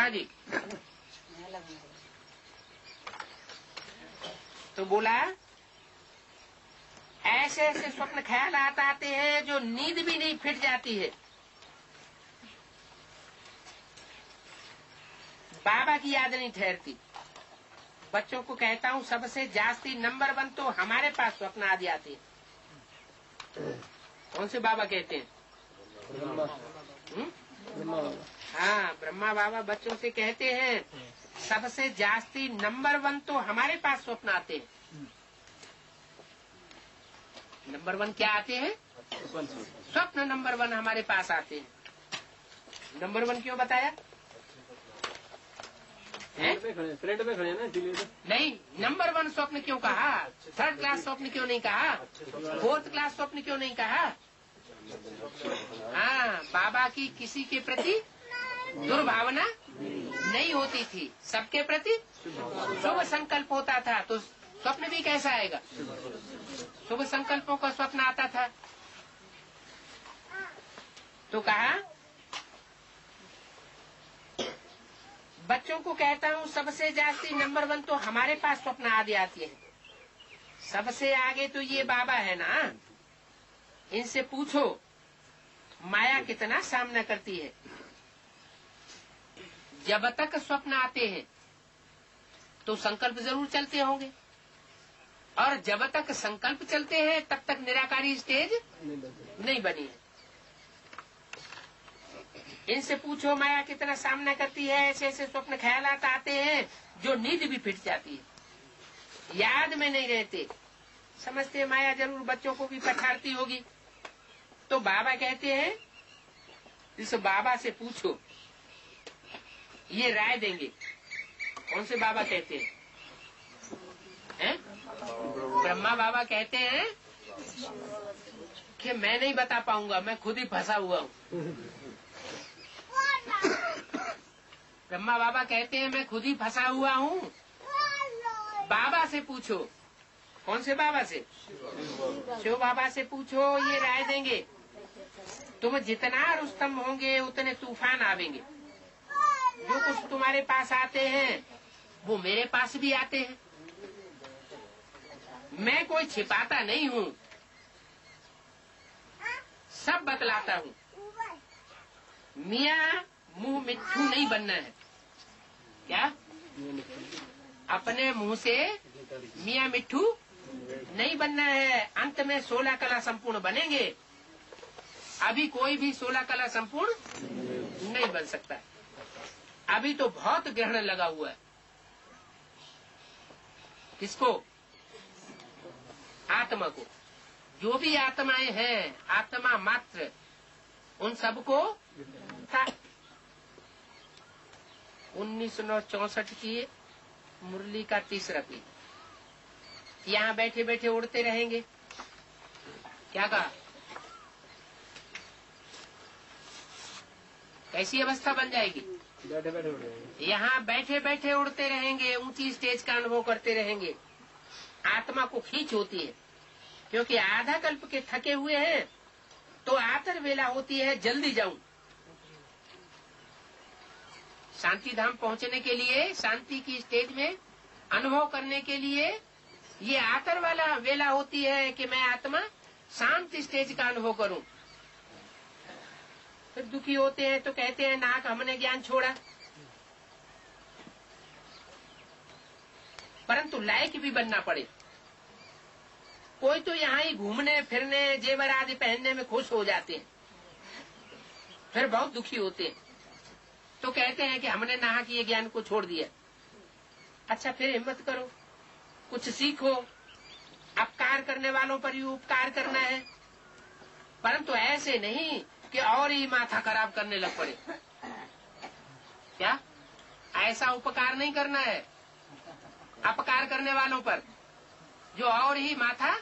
हाँ जी। तो बोला ऐसे ऐसे स्वप्न ख्याल आते हैं जो नींद भी नहीं फिट जाती है। बाबा की याद नहीं ठहरती। बच्चों को कहता हूँ सबसे जास्ती नंबर 1 तो हमारे पास स्वप्न आदि आते हैं। कौन से बाबा कहते हैं? हाँ, ब्रह्मा बाबा बच्चों से कहते हैं सबसे जास्ती नंबर 1 तो हमारे पास स्वप्न आते हैं। नंबर 1 क्या आते हैं? स्वप्न नंबर 1 हमारे पास आते हैं। नंबर 1 क्यों बताया? फ्रंट में खड़े ना इसलिए। नहीं, नंबर 1 स्वप्न क्यों कहा? 3rd क्लास स्वप्न क्यों नहीं कहा? 4th क्लास स्वप्न क्यों नहीं कहा? हाँ, बाबा की किसी के प्रति दुर्भावना नहीं होती थी, सबके प्रति शुभ संकल्प होता था। तो स्वप्न भी कैसा आएगा? शुभ संकल्पों का स्वप्न आता था। तो कहा बच्चों को कहता हूँ सबसे जास्ती नंबर 1 तो हमारे पास स्वप्न आदि आती है। सबसे आगे तो ये बाबा है ना, इनसे पूछो माया कितना सामना करती है। जब तक स्वप्न आते हैं तो संकल्प जरूर चलते होंगे, और जब तक संकल्प चलते हैं तब तक निराकारी स्टेज नहीं बनी है। इनसे पूछो माया कितना सामना करती है। ऐसे ऐसे स्वप्न ख्यालात आते हैं जो नींद भी फिट जाती है, याद में नहीं रहते। समझते माया जरूर बच्चों को भी पछाड़ती होगी। तो बाबा कहते हैं इस बाबा से पूछो, ये राय देंगे। कौन से बाबा कहते हैं? ब्रह्मा बाबा कहते हैं कि मैं नहीं बता पाऊंगा, मैं खुद ही फंसा हुआ हूँ। ब्रह्मा बाबा कहते हैं मैं खुद ही फंसा हुआ हूँ। बाबा से पूछो। कौन से बाबा से? शिव बाबा से पूछो, ये राय देंगे। तुम जितना रुस्तम होंगे उतने तूफान आवेंगे। जो कुछ तुम्हारे पास आते हैं वो मेरे पास भी आते हैं। मैं कोई छिपाता नहीं हूँ, सब बतलाता हूँ। मियाँ मुंह मिट्ठू नहीं बनना है। क्या? अपने मुंह से मियाँ मिट्ठू नहीं बनना है। अंत में 16 कला संपूर्ण बनेंगे। अभी कोई भी 16 कला संपूर्ण नहीं बन सकता। अभी तो बहुत ग्रहण लगा हुआ है। किसको? आत्मा को। जो भी आत्माएं हैं, आत्मा मात्र, उन सबको 1964 की मुरली का 3रा पीठ। यहाँ बैठे बैठे उड़ते रहेंगे। क्या कहा? कैसी अवस्था बन जाएगी? बैठे बैठे उड़ जाएंगे। यहाँ बैठे बैठे उड़ते रहेंगे, ऊंची स्टेज का अनुभव करते रहेंगे। आत्मा को खींच होती है, क्योंकि आधा कल्प के थके हुए हैं। तो आतर वेला होती है, जल्दी जाऊं। शांति धाम पहुंचने के लिए, शांति की स्टेज में अनुभव करने के लिए ये आतर वाला वेला होती है कि मैं आत्मा शांति स्टेज का अनुभव करूं। फिर दुखी होते हैं तो कहते हैं नाक हमने ज्ञान छोड़ा। परंतु लायक भी बनना पड़े। कोई तो यहाँ ही घूमने फिरने, जेवर आदि पहनने में खुश हो जाते हैं, फिर बहुत दुखी होते हैं। तो कहते हैं कि हमने नाहक ये ज्ञान को छोड़ दिया। अच्छा, फिर हिम्मत करो, कुछ सीखो। अपकार करने वालों पर ही उपकार करना है, परंतु ऐसे नहीं कि और ही माथा खराब करने लग पड़े। क्या? ऐसा उपकार नहीं करना है अपकार करने वालों पर, जो और ही माथा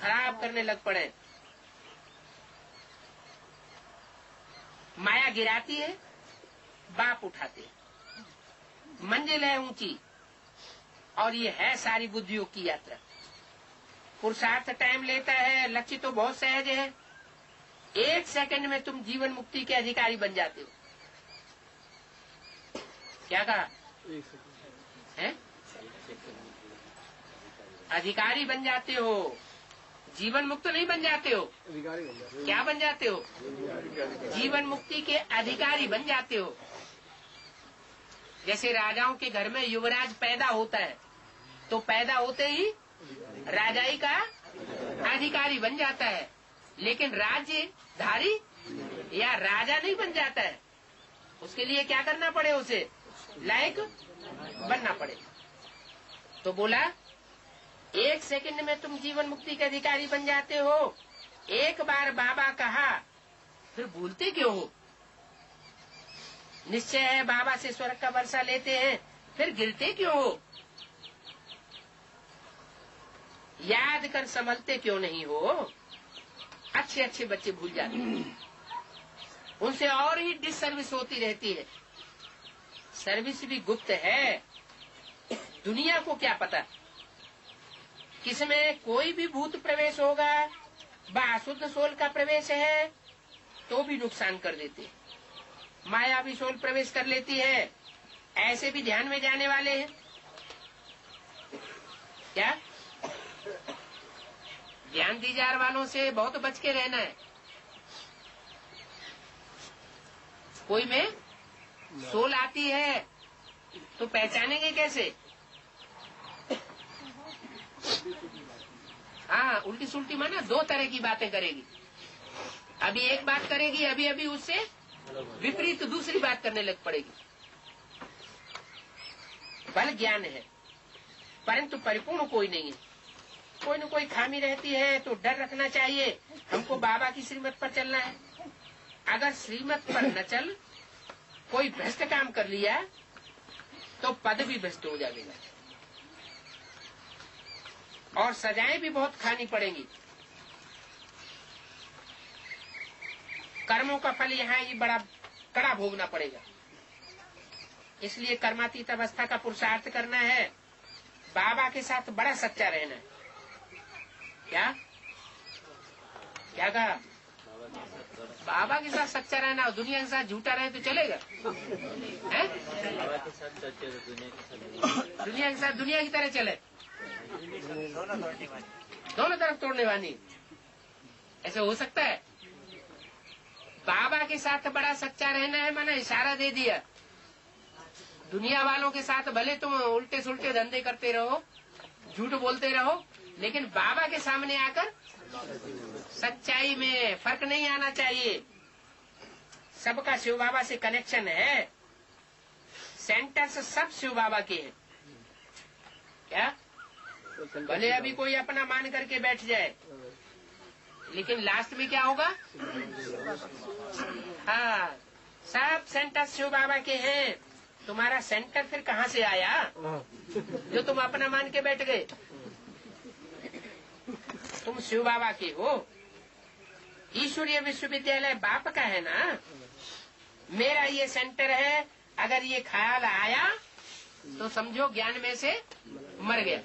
खराब करने लग पड़े। माया गिराती है, बाप उठाते हैं। मंजिल है ऊंची, और ये है सारी बुद्धियों की यात्रा। पुरुषार्थ टाइम लेता है, लक्ष्य तो बहुत सहज है। 1 सेकंड में तुम जीवन मुक्ति के अधिकारी बन जाते हो। क्या कहा एक सेकंड। है? अधिकारी बन जाते हो, जीवन मुक्त नहीं बन जाते हो। अधिकारी बन जाते हैं। क्या बन जाते हो? जीवन मुक्ति के अधिकारी बन जाते हो। जैसे राजाओं के घर में युवराज पैदा होता है तो पैदा होते ही राजाई का अधिकारी बन जाता है, लेकिन राज्यधारी या राजा नहीं बन जाता है। उसके लिए क्या करना पड़े, उसे लायक बनना पड़े। तो बोला 1 सेकंड में तुम जीवन मुक्ति के अधिकारी बन जाते हो। एक बार बाबा कहा फिर भूलते क्यों हो? निश्चय है बाबा से स्वर्ग का वर्षा लेते हैं, फिर गिरते क्यों हो? याद कर संभलते क्यों नहीं हो? अच्छे अच्छे बच्चे भूल जाते हैं, उनसे और ही डिससर्विस होती रहती है। सर्विस भी गुप्त है, दुनिया को क्या पता किसमें कोई भी भूत प्रवेश होगा। बाशुद्ध सोल का प्रवेश है तो भी नुकसान कर देते हैं, माया भी सोल प्रवेश कर लेती है। ऐसे भी ध्यान में जाने वाले हैं क्या? ध्यान दीजार वालों से बहुत बच के रहना है। कोई में सोल आती है तो पहचानेंगे कैसे? हाँ, उल्टी सुल्टी माना 2 तरह की बातें करेगी। अभी एक बात करेगी, अभी अभी उससे विपरीत दूसरी बात करने लग पड़ेगी। बल ज्ञान है परंतु परिपूर्ण कोई नहीं है। कोई न कोई खामी रहती है तो डर रखना चाहिए, हमको बाबा की श्रीमत पर चलना है। अगर श्रीमत पर न चल कोई भ्रष्ट काम कर लिया तो पद भी भ्रष्ट हो जाएगा और सजाएं भी बहुत खानी पड़ेंगी। कर्मों का फल यहाँ ये बड़ा कड़ा भोगना पड़ेगा। इसलिए कर्मातीत अवस्था का पुरुषार्थ करना है, बाबा के साथ बड़ा सच्चा रहना है। क्या क्या कहा? बाबा के साथ सच्चा रहना और दुनिया के साथ झूठा रहे तो चलेगा? हैं? दुनिया के साथ दुनिया की तरह चले, दोनों तरफ तोड़ने वाली, ऐसे हो सकता है? बाबा के साथ बड़ा सच्चा रहना है, मैंने इशारा दे दिया। दुनिया वालों के साथ भले तुम उल्टे सुल्टे धंधे करते रहो, झूठ बोलते रहो, लेकिन बाबा के सामने आकर सच्चाई में फर्क नहीं आना चाहिए। सबका शिव बाबा से कनेक्शन है, सेंटर्स सब शिव बाबा के हैं। क्या? भले अभी कोई अपना मान करके बैठ जाए, लेकिन लास्ट में क्या होगा? हाँ, सब सेंटर शिव बाबा के हैं। तुम्हारा सेंटर फिर कहाँ से आया जो तुम अपना मान के बैठ गए? तुम शिव बाबा के हो। ईश्वरीय विश्वविद्यालय बाप का है ना, मेरा ये सेंटर है। अगर ये ख्याल आया तो समझो ज्ञान में से मर गया।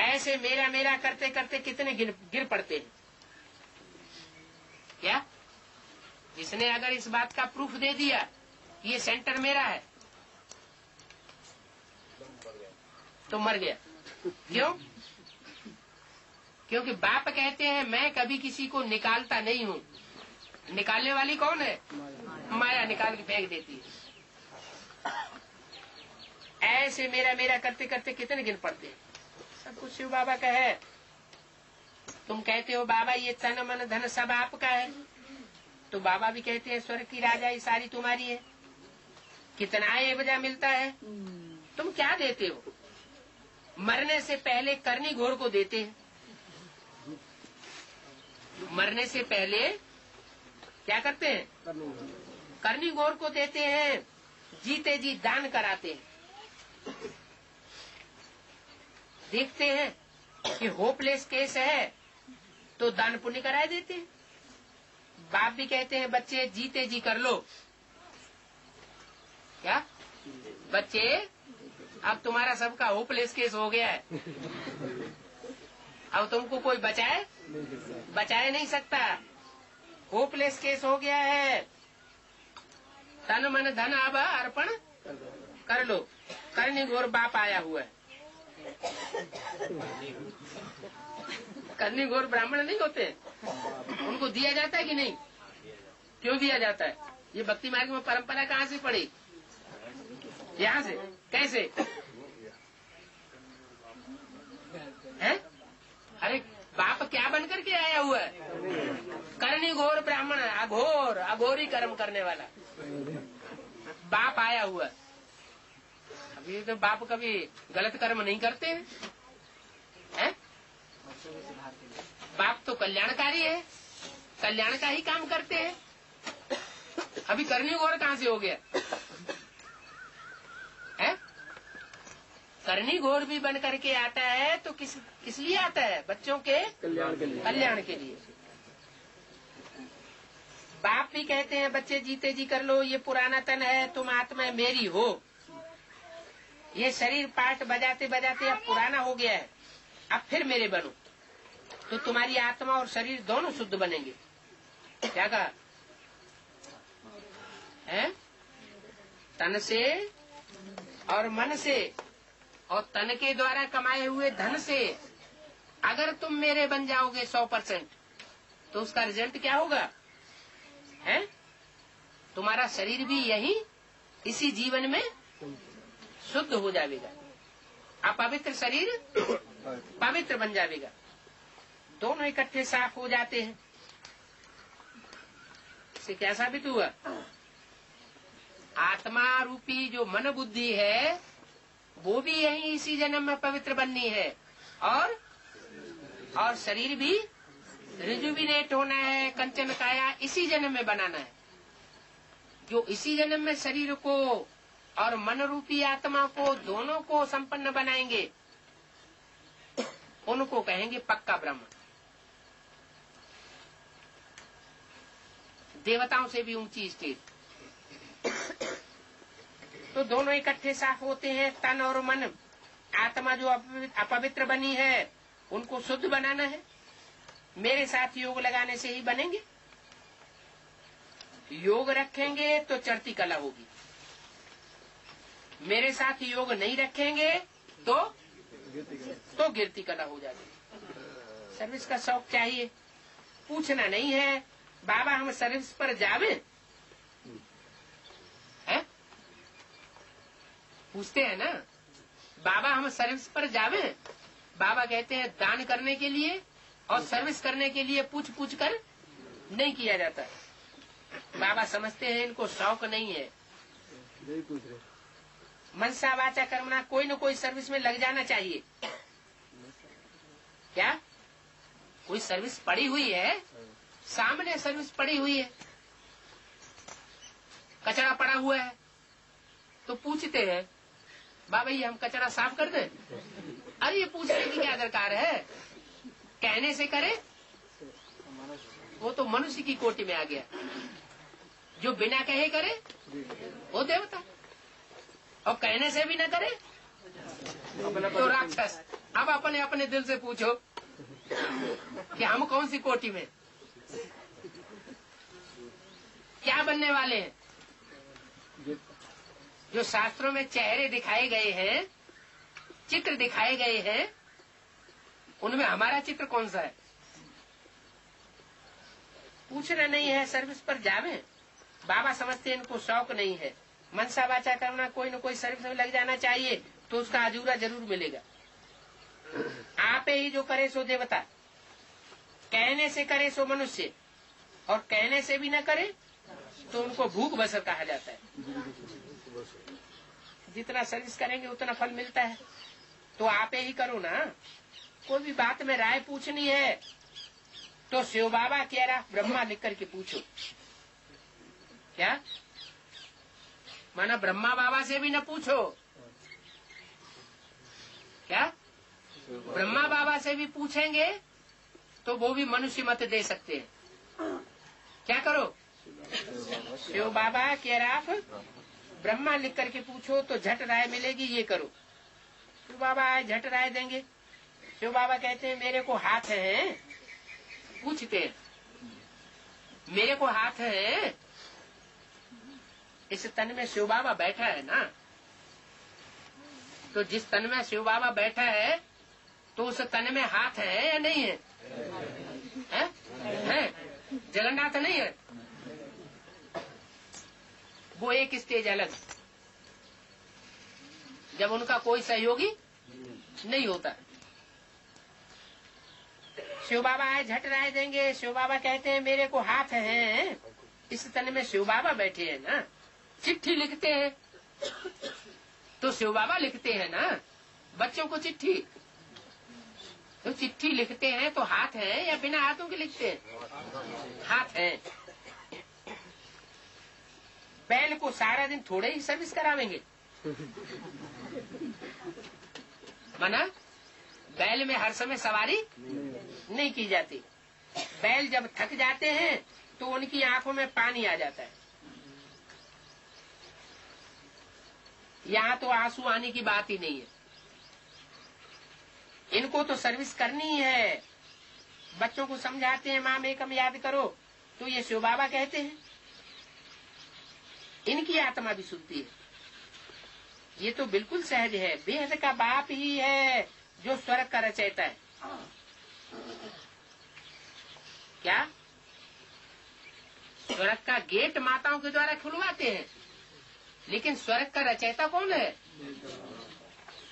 ऐसे मेरा मेरा करते करते कितने गिर पड़ते हैं। क्या? जिसने अगर इस बात का प्रूफ दे दिया ये सेंटर मेरा है तो मर गया। क्यों? क्योंकि बाप कहते हैं मैं कभी किसी को निकालता नहीं हूँ। निकालने वाली कौन है? माया निकाल के फेंक देती है। ऐसे मेरा मेरा करते करते कितने गिन पड़ते हैं। सब कुछ शिव बाबा का है। तुम कहते हो बाबा ये तन मन धन सब आपका है, तो बाबा भी कहते हैं स्वर्ग की राजाई सारी तुम्हारी है। कितना एवजा मिलता है? तुम क्या देते हो? मरने से पहले करनी घोर को देते हैं। मरने से पहले क्या करते हैं? करनी घोर को देते हैं। जीते जी दान कराते हैं। देखते हैं कि होपलेस केस है तो दान पुण्य कराए देते हैं। बाप भी कहते हैं बच्चे जीते जी कर लो। क्या बच्चे, अब तुम्हारा सबका होपलेस केस हो गया है, अब तुमको कोई बचाए नहीं सकता। होपलेस केस हो गया है। तन मन धन अब अर्पण कर लो। करनी घोर बाप आया हुआ है। करनी घोर ब्राह्मण नहीं होते, उनको दिया जाता है कि नहीं? क्यों दिया जाता है? ये भक्ति मार्ग में परंपरा कहाँ से पड़ी? यहाँ से? कैसे है? अरे बाप क्या बन करके आया हुआ है? करनी घोर ब्राह्मण, अघोर अघोरी कर्म करने वाला बाप आया हुआ है। अभी तो बाप कभी गलत कर्म नहीं करते हैं? बाप तो कल्याणकारी है, कल्याण का ही काम करते हैं। अभी करनी घोर कहाँ से हो गया है? करनी घोर भी बन करके आता है तो किस लिए आता है? बच्चों के कल्याण के लिए। बाप भी कहते हैं बच्चे जीते जी कर लो, ये पुराना तन है, तुम आत्मा मेरी हो। ये शरीर पाठ बजाते बजाते अब पुराना हो गया है, अब फिर मेरे बनो तो तुम्हारी आत्मा और शरीर दोनों शुद्ध बनेंगे। क्या कहा है? तन से और मन से और तन के द्वारा कमाए हुए धन से अगर तुम मेरे बन जाओगे 100%, तो उसका रिजल्ट क्या होगा? है तुम्हारा शरीर भी यही इसी जीवन में शुद्ध हो जाएगा। अपवित्र शरीर पवित्र बन जाएगा। दोनों इकट्ठे साफ हो जाते हैं। इससे क्या साबित हुआ? आत्मा रूपी जो मन बुद्धि है वो भी यही इसी जन्म में पवित्र बननी है, और शरीर भी रिजुविनेट होना है, कंचन काया इसी जन्म में बनाना है। जो इसी जन्म में शरीर को और मन रूपी आत्मा को दोनों को संपन्न बनाएंगे उनको कहेंगे पक्का ब्रह्म। देवताओं से भी ऊंची स्टेज। तो दोनों इकट्ठे साफ होते हैं, तन और मन। आत्मा जो अपवित्र बनी है उनको शुद्ध बनाना है। मेरे साथ योग लगाने से ही बनेंगे। योग रखेंगे तो चढ़ती कला होगी, मेरे साथ योग नहीं रखेंगे तो गिरती कला हो जाएगी। सर्विस का शौक चाहिए, पूछना नहीं है बाबा हम सर्विस पर जावे है? पूछते हैं ना बाबा हम सर्विस पर जावे? बाबा कहते हैं दान करने के लिए और सर्विस करने के लिए पूछ पूछ कर नहीं किया जाता। बाबा समझते हैं इनको शौक नहीं है। मनसा वाचा कर्मणा कोई न कोई सर्विस में लग जाना चाहिए। क्या कोई सर्विस पड़ी हुई है? सामने सर्विस पड़ी हुई है, कचरा पड़ा हुआ है तो पूछते हैं बाबा ये हम कचरा साफ कर दें? अरे ये पूछने की क्या दरकार है? कहने से करे वो तो मनुष्य की कोटि में आ गया। जो बिना कहे करे वो देवता, और कहने से भी न करे तो राक्षस। अब अपने अपने दिल से पूछो कि हम कौन सी कोटि में, क्या बनने वाले हैं? जो शास्त्रों में चेहरे दिखाए गए हैं, चित्र दिखाए गए हैं, उनमें हमारा चित्र कौन सा है? पूछना नहीं है, सर्विस पर जावे। बाबा समझते हैं इनको शौक नहीं है। मनसा वाचा करना कोई न कोई सर्विस में लग जाना चाहिए तो उसका अजूरा जरूर मिलेगा। आप ही जो करे सो देवता, कहने से करे सो मनुष्य, और कहने से भी न करे तो उनको भूख बसर कहा जाता है। जितना सर्विस करेंगे उतना फल मिलता है। तो आप ही करो ना। कोई भी बात में राय पूछनी है तो शिव बाबा कह रहा ब्रह्मा लिख करके पूछो। क्या माना ब्रह्मा बाबा से भी न पूछो? क्या ब्रह्मा बाबा से भी पूछेंगे तो वो भी मनुष्य मत दे सकते हैं। क्या करो? शिव बाबा कह रहा ब्रह्मा लिख करके पूछो तो झट राय मिलेगी, ये करो। शिव बाबा आए झट राय देंगे। शिव बाबा कहते हैं मेरे को हाथ है, पूछते हैं मेरे को हाथ है, इस तन में शिव बाबा बैठा है ना, तो जिस तन में शिव बाबा बैठा है तो उस तन में हाथ है या नहीं है? है? जगन्नाथ नहीं है? वो एक स्टेज अलग, जब उनका कोई सहयोगी नहीं होता। शिव बाबा आए झट राय देंगे, शिव बाबा कहते हैं मेरे को हाथ है, इस तन में शिव बाबा बैठे हैं ना। चिट्ठी लिखते हैं तो शिव बाबा लिखते हैं ना, बच्चों को चिट्ठी, तो चिट्ठी लिखते हैं तो हाथ है या बिना हाथों के लिखते हैं? हाथ है। बैल को सारा दिन थोड़े ही सर्विस करावेंगे, माना बैल में हर समय सवारी नहीं की जाती। बैल जब थक जाते हैं तो उनकी आंखों में पानी आ जाता है। यहाँ तो आंसू आने की बात ही नहीं है। इनको तो सर्विस करनी ही है। बच्चों को समझाते हैं माँ एकम याद करो, तो ये शिव बाबा कहते हैं। इनकी आत्मा भी सुनती है। ये तो बिल्कुल सहज है। बेहद का बाप ही है जो स्वर्ग का रचयिता है। क्या स्वर्ग का गेट माताओं के द्वारा खुलवाते हैं, लेकिन स्वर्ग का रचयिता कौन है?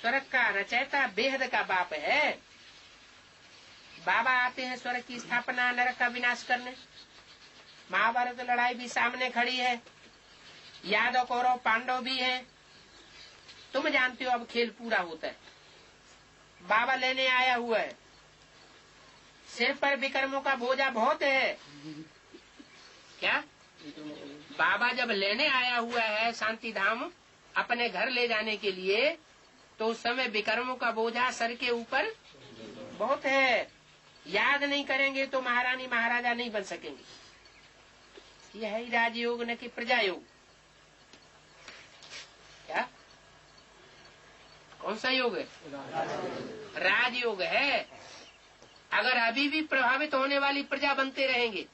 स्वर्ग का रचयिता बेहद का बाप है। बाबा आते हैं स्वर्ग की स्थापना, नरक का विनाश करने। महाभारत लड़ाई भी सामने खड़ी है, यादव कौरव पांडव भी है। तुम जानते हो अब खेल पूरा होता है। बाबा लेने आया हुआ है, सिर पर विक्रमों का बोझा बहुत है। क्या बाबा जब लेने आया हुआ है शांति धाम अपने घर ले जाने के लिए, तो उस समय विक्रमों का बोझा सर के ऊपर बहुत है। याद नहीं करेंगे तो महारानी महाराजा नहीं बन सकेंगे। यह ही राजयोग न कि प्रजा योग। क्या कौन सा योग है? राजयोग है। अगर अभी भी प्रभावित होने वाली प्रजा बनते रहेंगे,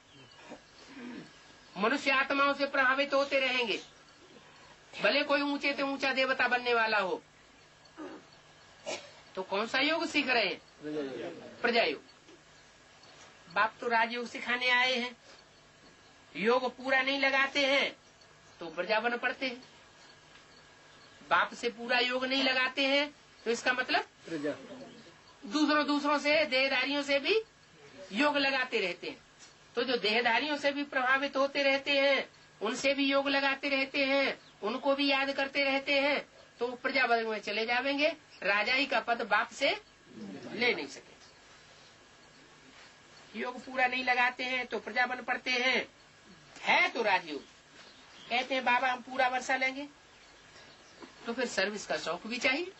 मनुष्य आत्माओं से प्रभावित होते रहेंगे, भले कोई ऊंचे से ऊंचा देवता बनने वाला हो, तो कौन सा योग सीख रहे हैं? प्रजा योग। बाप तो राजयोग सिखाने आए हैं। योग पूरा नहीं लगाते हैं तो प्रजा बन पड़ते हैं। बाप से पूरा योग नहीं लगाते हैं तो इसका मतलब प्रजा। दूसरों से देहधारियों से भी योग लगाते रहते हैं, तो जो देहधारियों से भी प्रभावित होते रहते हैं, उनसे भी योग लगाते रहते हैं, उनको भी याद करते रहते हैं, तो प्रजा वर्ग में चले जाएंगे। राजाई का पद बाप से ले नहीं सके। योग पूरा नहीं लगाते हैं तो प्रजा बन पड़ते हैं। है तो राजयोग। कहते हैं बाबा हम पूरा वर्षा लेंगे, तो फिर सर्विस का शौक भी चाहिए।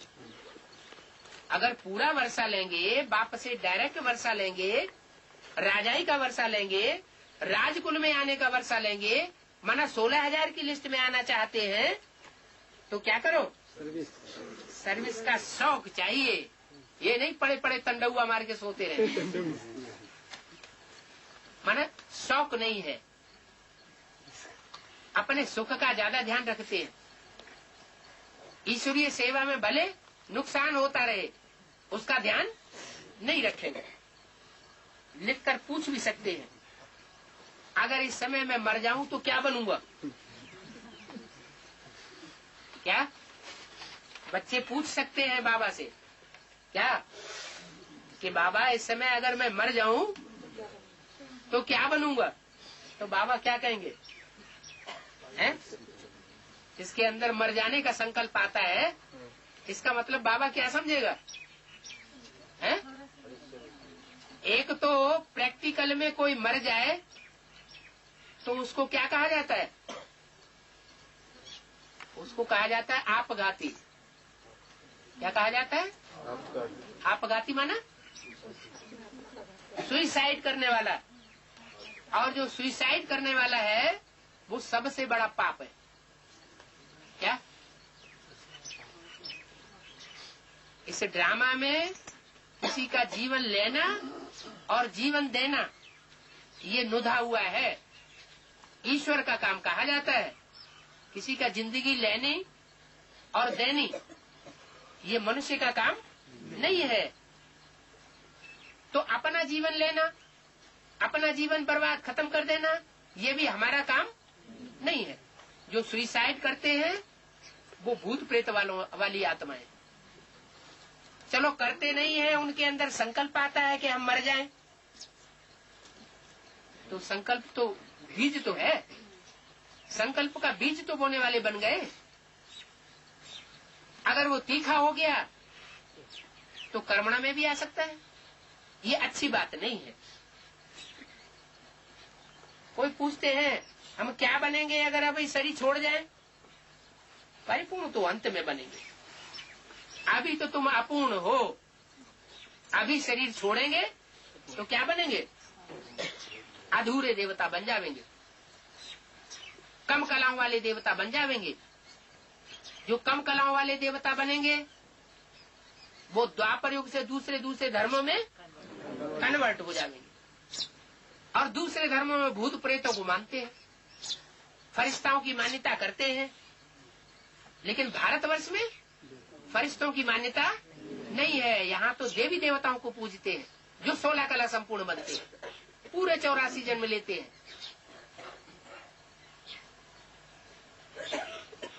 अगर पूरा वर्षा लेंगे, बाप से डायरेक्ट वर्षा लेंगे, राजाई का वर्षा लेंगे, राजकुल में आने का वर्षा लेंगे, माना 16,000 की लिस्ट में आना चाहते हैं, तो क्या करो? सर्विस का शौक चाहिए। ये नहीं पड़े पड़े तंडुआ मार के सोते रहे। माना शौक नहीं है। अपने सुख का ज्यादा ध्यान रखते हैं। ईश्वरीय सेवा में भले नुकसान होता रहे, उसका ध्यान नहीं रखेंगे। लिखकर पूछ भी सकते हैं, अगर इस समय मैं मर जाऊं तो क्या बनूंगा? क्या बच्चे पूछ सकते हैं बाबा से? क्या कि बाबा इस समय अगर मैं मर जाऊं तो क्या बनूंगा? तो बाबा क्या कहेंगे? हैं? जिसके अंदर मर जाने का संकल्प आता है, इसका मतलब बाबा क्या समझेगा? हैं? एक तो प्रैक्टिकल में कोई मर जाए तो उसको क्या कहा जाता है? उसको कहा जाता है आपघाती। क्या कहा जाता है? आपघाती माना सुइसाइड करने वाला। और जो सुइसाइड करने वाला है वो सबसे बड़ा पाप है। क्या इस ड्रामा में किसी का जीवन लेना और जीवन देना ये नुधा हुआ है। ईश्वर का काम कहा जाता है। किसी का जिंदगी लेनी और देनी ये मनुष्य का काम नहीं है। तो अपना जीवन लेना, अपना जीवन बर्बाद खत्म कर देना, ये भी हमारा काम नहीं है। जो सुसाइड करते हैं वो भूत प्रेत वाली आत्माएं। चलो करते नहीं है, उनके अंदर संकल्प आता है कि हम मर जाएं, तो संकल्प तो बीज तो है, संकल्प का बीज तो बोने वाले बन गए। अगर वो तीखा हो गया तो कर्मणा में भी आ सकता है। ये अच्छी बात नहीं है। कोई पूछते हैं हम क्या बनेंगे अगर अभी शरीर छोड़ जाए? परिपूर्ण तो अंत में बनेंगे, अभी तो तुम अपूर्ण हो। अभी शरीर छोड़ेंगे तो क्या बनेंगे? अधूरे देवता बन जावेंगे, कम कलाओं वाले देवता बन जावेंगे। जो कम कलाओं वाले देवता बनेंगे वो द्वापर युग से दूसरे दूसरे धर्मों में कन्वर्ट हो जाएंगे और दूसरे धर्मों में भूत प्रेतों को मानते हैं, फरिश्ताओं की मान्यता करते हैं। लेकिन भारतवर्ष में फरिश्तों की मान्यता नहीं है। यहाँ तो देवी देवताओं को पूजते हैं जो 16 कला संपूर्ण बनते हैं, पूरे 84 जन्म लेते हैं।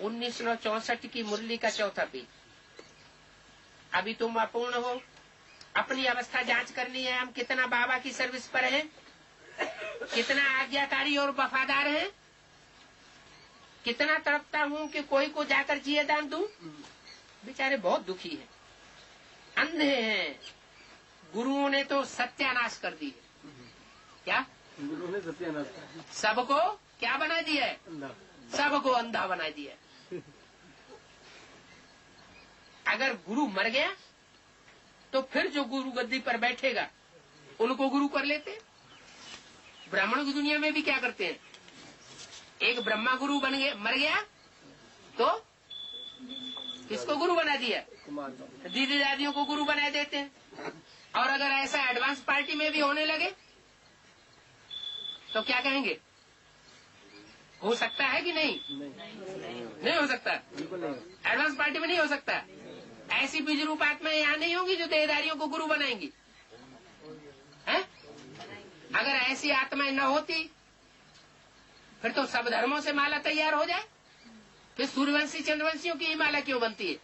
1964 की मुरली का चौथा पेज। अभी तुम अपूर्ण हो, अपनी अवस्था जांच करनी है। हम कितना बाबा की सर्विस पर हैं, कितना आज्ञाकारी और वफादार हैं, कितना तड़पता हूँ कि कोई को जाकर जिए दान दूं। बेचारे बहुत दुखी हैं, अंधे हैं। गुरुओं ने तो सत्यानाश कर दी है। क्या गुरु ने सत्यानाश कर सबको क्या बना दिया है? सबको अंधा बना दिया है। अगर गुरु मर गया तो फिर जो गुरु गद्दी पर बैठेगा उनको गुरु कर लेते। ब्राह्मणों की दुनिया में भी क्या करते हैं? एक ब्रह्मा गुरु बन गया, मर गया तो किसको गुरु बना दिया? दीदी दादियों को गुरु बना देते हैं। और अगर ऐसा एडवांस पार्टी में भी होने लगे तो क्या कहेंगे? हो सकता है कि नहीं? नहीं हो सकता। एडवांस पार्टी में नहीं हो सकता। ऐसी बीज रूप आत्माएं यहाँ नहीं होंगी जो देहधारियों को गुरु बनाएंगी, हैं? अगर ऐसी आत्माएं न होती फिर तो सब धर्मों से माला तैयार हो जाए। फिर सूर्यवंशी चंद्रवंशियों की ही माला क्यों बनती है?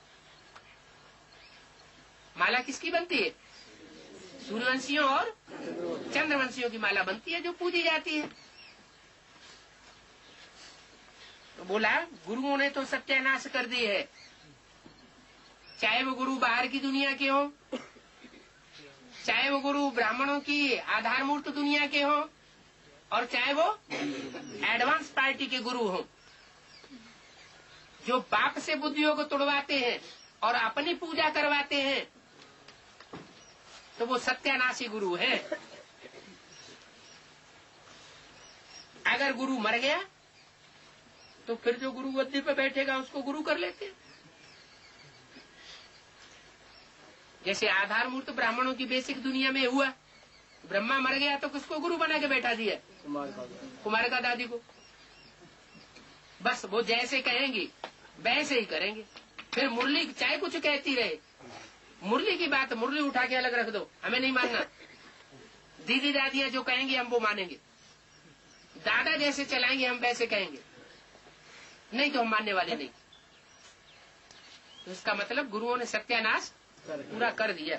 माला किसकी बनती है? सूर्यवंशियों और चंद्रवंशियों की माला बनती है जो पूजी जाती है। तो बोला गुरुओं ने तो सत्यानाश कर दी है। चाहे वो गुरु बाहर की दुनिया के हो, चाहे वो गुरु ब्राह्मणों की आधारमूर्त दुनिया के हो, और चाहे वो एडवांस पार्टी के गुरु हो, जो बाप से बुद्धियों को तोड़वाते हैं और अपनी पूजा करवाते हैं, तो वो सत्यानाशी गुरु है। अगर गुरु मर गया तो फिर जो गुरु गद्दी पे बैठेगा उसको गुरु कर लेते हैं। जैसे आधार मूर्त ब्राह्मणों की बेसिक दुनिया में हुआ, ब्रह्मा मर गया तो किसको गुरु बना के बैठा दिया? कुमार का दादी को। बस वो जैसे कहेंगी वैसे ही करेंगे। फिर मुरली चाहे कुछ कहती रहे, मुरली की बात मुरली उठा के अलग रख दो, हमें नहीं मानना। दीदी दादियां जो कहेंगी हम वो मानेंगे, दादा जैसे चलाएंगे हम वैसे कहेंगे, नहीं तो हम मानने वाले नहीं। तो इसका मतलब गुरुओं ने सत्यानाश पूरा कर दिया।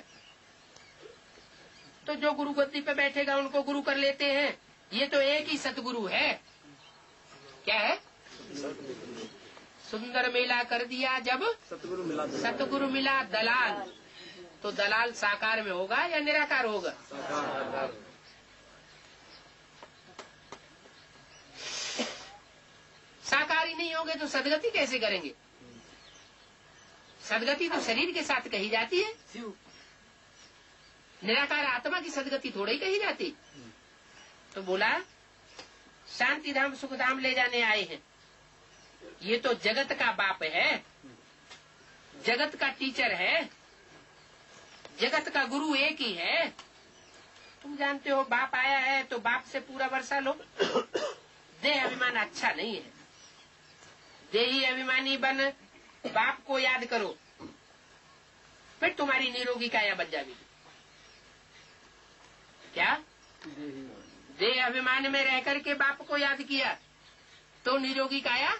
तो जो गुरु गद्दी पे बैठेगा उनको गुरु कर लेते हैं। ये तो एक ही सतगुरु है। क्या है? सुंदर मेला कर दिया जब सतगुरु मिला दलाल। तो दलाल साकार में होगा या निराकार होगा? साकार ही नहीं होंगे तो सदगति कैसे करेंगे? सदगति तो शरीर के साथ कही जाती है, निराकार आत्मा की सदगति थोड़ी ही कही जाती। तो बोला शांति धाम सुख धाम ले जाने आए हैं। ये तो जगत का बाप है, जगत का टीचर है, जगत का गुरु एक ही है। तुम जानते हो बाप आया है तो बाप से पूरा वर्षा लो, देह अभिमान अच्छा नहीं है। देही अभिमानी बन बाप को याद करो, फिर तुम्हारी निरोगी काया बन जाएगी। क्या देह अभिमान में रह करके बाप को याद किया तो निरोगी काया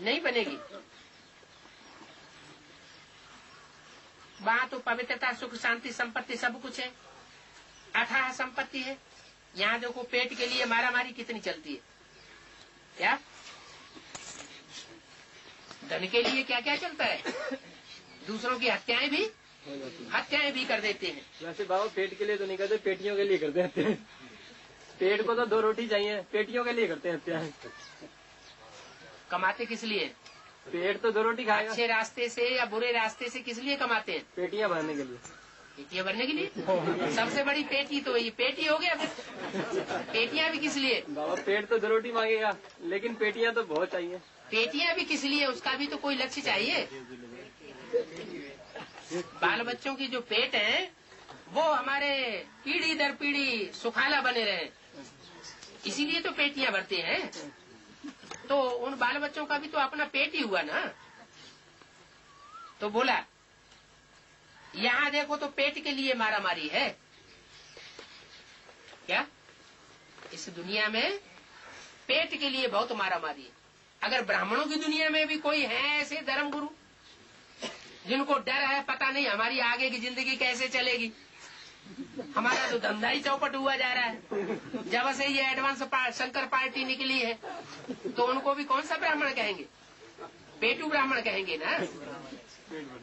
नहीं बनेगी। वहां तो पवित्रता, सुख, शांति, संपत्ति सब कुछ है, अथाह संपत्ति है। यहाँ देखो पेट के लिए मारामारी कितनी चलती है। क्या धन के लिए क्या क्या चलता है, दूसरों की हत्याएं भी कर देते हैं। वैसे बाबा पेट के लिए तो नहीं करते, पेटियों के लिए करते हैं। पेट को तो 2 रोटी चाहिए, पेटियों के लिए करते हैं हत्याएं। कमाते किस लिए? पेट तो 2 रोटी खाएगा। अच्छे रास्ते से या बुरे रास्ते से किस लिए कमाते हैं? पेटियां भरने के लिए। पेटियां भरने के लिए। सबसे बड़ी पेटी तो ये पेटी हो गया। पेटियां भी किस लिए? बाबा पेट तो 2 रोटी मांगेगा, लेकिन पेटियां तो बहुत चाहिए। पेटियां भी किस लिए? उसका भी तो कोई लक्ष्य चाहिए। बाल बच्चों की जो पेट है वो हमारे पीढ़ी दर पीढ़ी सुखाला बने रहे, इसीलिए तो पेटियां भरते हैं। तो उन बाल बच्चों का भी तो अपना पेट ही हुआ ना। तो बोला यहाँ देखो तो पेट के लिए मारामारी है। क्या इस दुनिया में पेट के लिए बहुत मारामारी है। अगर ब्राह्मणों की दुनिया में भी कोई है ऐसे धर्म गुरु जिनको डर है, पता नहीं हमारी आगे की जिंदगी कैसे चलेगी, हमारा तो धंधा ही चौपट हुआ जा रहा है। जब से ये एडवांस शंकर पार्टी निकली है तो उनको भी कौन सा ब्राह्मण कहेंगे? पेटू ब्राह्मण कहेंगे ना।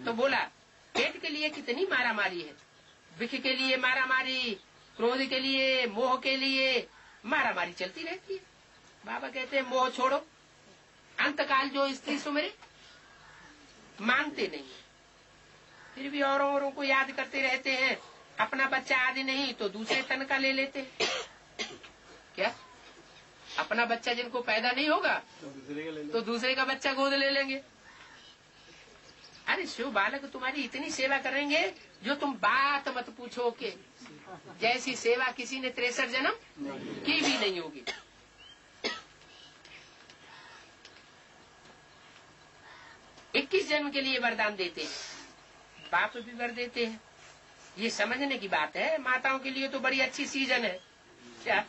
तो बोला पेट के लिए कितनी मारामारी है, विख के लिए मारामारी, क्रोध के लिए, मोह के लिए मारामारी चलती रहती है। बाबा कहते हैं मोह छोड़ो, अंतकाल जो स्त्री सुमरे मानते नहीं, फिर भी औरों को याद करते रहते हैं। अपना बच्चा आदि नहीं तो दूसरे तन का ले लेते हैं। क्या अपना बच्चा जिनको पैदा नहीं होगा तो दूसरे का बच्चा गोद ले लेंगे। अरे शिव बालक तुम्हारी इतनी सेवा करेंगे जो तुम बात मत पूछो के जैसी सेवा किसी ने 63 जन्म की भी नहीं होगी। 21 जन्म के लिए वरदान देते हैं, बाप भी वर देते हैं। ये समझने की बात है। माताओं के लिए तो बड़ी अच्छी सीजन है। क्या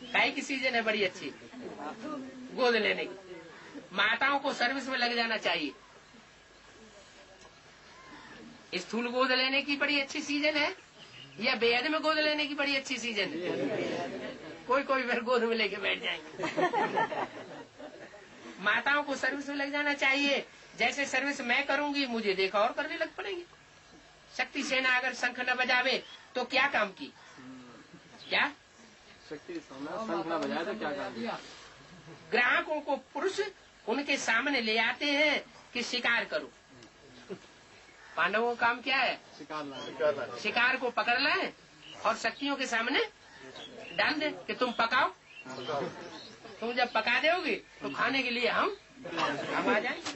काहे की सीजन है बड़ी अच्छी? गोद लेने की। माताओं को सर्विस में लग जाना चाहिए। स्थूल गोद लेने की बड़ी अच्छी सीजन है या बेहद में गोद लेने की बड़ी अच्छी सीजन है? कोई फिर गोद में लेके बैठ जाएंगे। माताओं को सर्विस में लग जाना चाहिए। जैसे सर्विस मैं करूंगी मुझे देखा और करने लग पड़ेंगे। शक्ति सेना अगर शंख न बजावे तो क्या काम की? क्या शक्ति सेना शंख न बजाए तो क्या काम की? ग्राहकों को पुरुष उनके सामने ले आते हैं कि शिकार करो। पांडवों का काम क्या है? शिकार को पकड़ लाए और शक्तियों के सामने डाल दे कि तुम पकाओ। तुम जब पका दोगे तो खाने के लिए हम आ जाएंगे।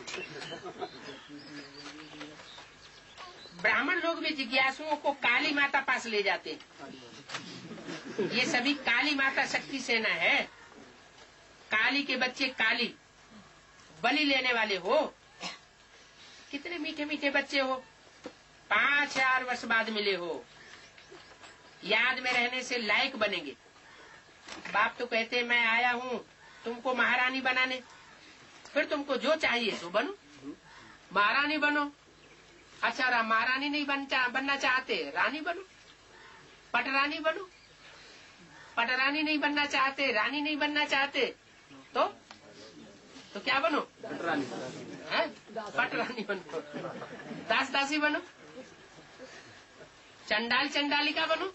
ब्राह्मण लोग भी जिज्ञासुओं को काली माता पास ले जाते हैं। ये सभी काली माता शक्ति सेना है। काली के बच्चे काली बलि लेने वाले हो। कितने मीठे मीठे बच्चे हो, 5,000 वर्ष बाद मिले हो, याद में रहने से लायक बनेंगे। बाप तो कहते मैं आया हूँ तुमको महारानी बनाने, फिर तुमको जो चाहिए सो बनो, महारानी बनो। अच्छा महारानी नहीं बनना चाहते, रानी बनो, पटरानी बनो। पटरानी नहीं बनना चाहते, रानी नहीं बनना चाहते तो क्या बनो? पटरानी। पटरानी बनो, दास दासी बनो, चंडाल चंडालिका बनो।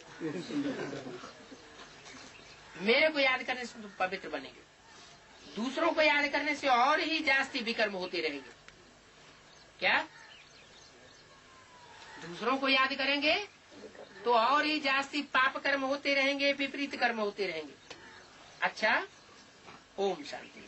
मेरे को याद करने से तुम पवित्र बनेंगे। दूसरों को याद करने से और ही जास्ती विकर्म होते रहेंगे। क्या दूसरों को याद करेंगे तो और ही जास्ती पाप कर्म होते रहेंगे, विपरीत कर्म होते रहेंगे। अच्छा, ओम शांति।